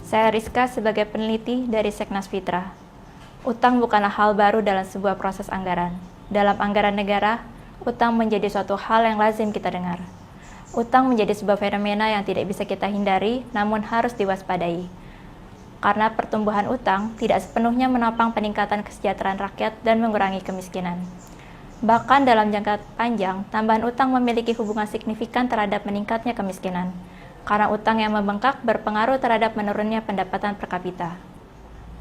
Saya Rizka sebagai peneliti dari Seknas Fitra. Utang bukanlah hal baru dalam sebuah proses anggaran. Dalam anggaran negara, utang menjadi suatu hal yang lazim kita dengar. Utang menjadi sebuah fenomena yang tidak bisa kita hindari, namun harus diwaspadai. Karena pertumbuhan utang tidak sepenuhnya menopang peningkatan kesejahteraan rakyat dan mengurangi kemiskinan. Bahkan dalam jangka panjang, tambahan utang memiliki hubungan signifikan terhadap meningkatnya kemiskinan. Karena utang yang membengkak berpengaruh terhadap menurunnya pendapatan per kapita.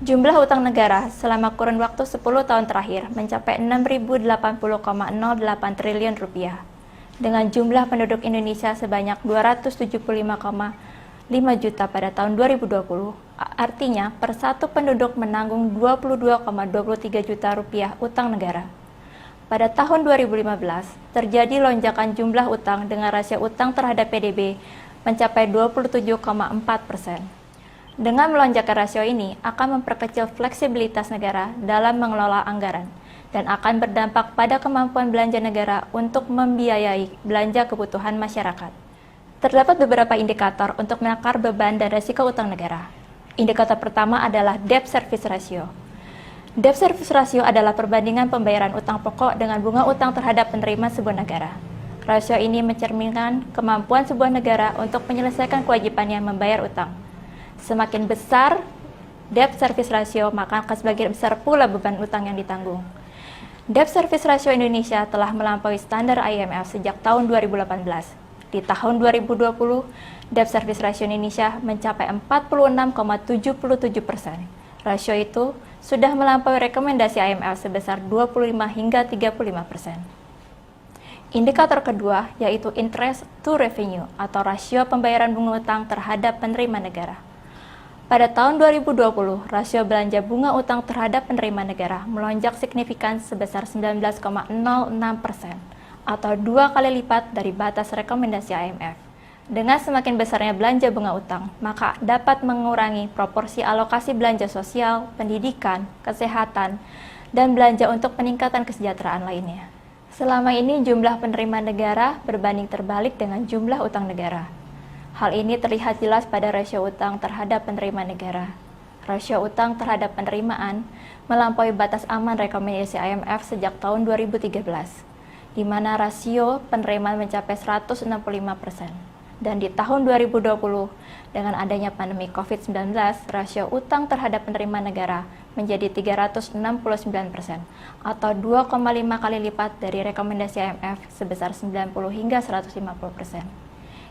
Jumlah utang negara selama kurun waktu 10 tahun terakhir mencapai 6.080,08 triliun rupiah. Dengan jumlah penduduk Indonesia sebanyak 275,5 juta pada tahun 2020, artinya per satu penduduk menanggung 22,23 juta rupiah utang negara. Pada tahun 2015, terjadi lonjakan jumlah utang dengan rasio utang terhadap PDB mencapai 27,4%. Dengan melonjakkan rasio ini akan memperkecil fleksibilitas negara dalam mengelola anggaran dan akan berdampak pada kemampuan belanja negara untuk membiayai belanja kebutuhan masyarakat. Terdapat beberapa indikator untuk menakar beban dan risiko utang negara. Indikator pertama adalah debt service ratio. Debt service ratio adalah perbandingan pembayaran utang pokok dengan bunga utang terhadap penerima sebuah negara. Rasio ini mencerminkan kemampuan sebuah negara untuk menyelesaikan kewajibannya membayar utang. Semakin besar debt service ratio, maka akan semakin besar pula beban utang yang ditanggung. Debt service ratio Indonesia telah melampaui standar IMF sejak tahun 2018. Di tahun 2020, debt service ratio Indonesia mencapai 46,77%. Rasio itu sudah melampaui rekomendasi IMF sebesar 25 hingga 35%. Indikator kedua yaitu interest to revenue atau rasio pembayaran bunga utang terhadap penerima negara. Pada tahun 2020, rasio belanja bunga utang terhadap penerima negara melonjak signifikan sebesar 19,06% atau 2 kali lipat dari batas rekomendasi IMF. Dengan semakin besarnya belanja bunga utang, maka dapat mengurangi proporsi alokasi belanja sosial, pendidikan, kesehatan, dan belanja untuk peningkatan kesejahteraan lainnya. Selama ini jumlah penerima negara berbanding terbalik dengan jumlah utang negara. Hal ini terlihat jelas pada rasio utang terhadap penerima negara. Rasio utang terhadap penerimaan melampaui batas aman rekomendasi IMF sejak tahun 2013, di mana rasio penerimaan mencapai 165%. Dan di tahun 2020, dengan adanya pandemi COVID-19, rasio utang terhadap penerima negara menjadi 369% atau 2,5 kali lipat dari rekomendasi IMF sebesar 90 hingga 150%.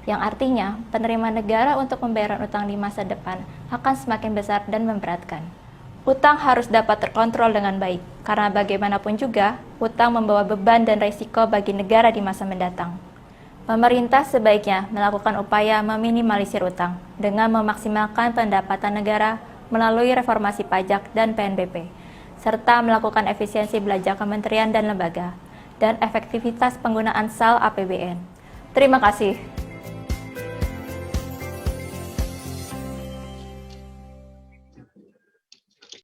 Yang artinya, penerimaan negara untuk pembayaran utang di masa depan akan semakin besar dan memberatkan. Utang harus dapat terkontrol dengan baik, karena bagaimanapun juga, utang membawa beban dan risiko bagi negara di masa mendatang. Pemerintah sebaiknya melakukan upaya meminimalisir utang dengan memaksimalkan pendapatan negara melalui reformasi pajak dan PNBP, serta melakukan efisiensi belanja kementerian dan lembaga, dan efektivitas penggunaan SAL APBN. Terima kasih.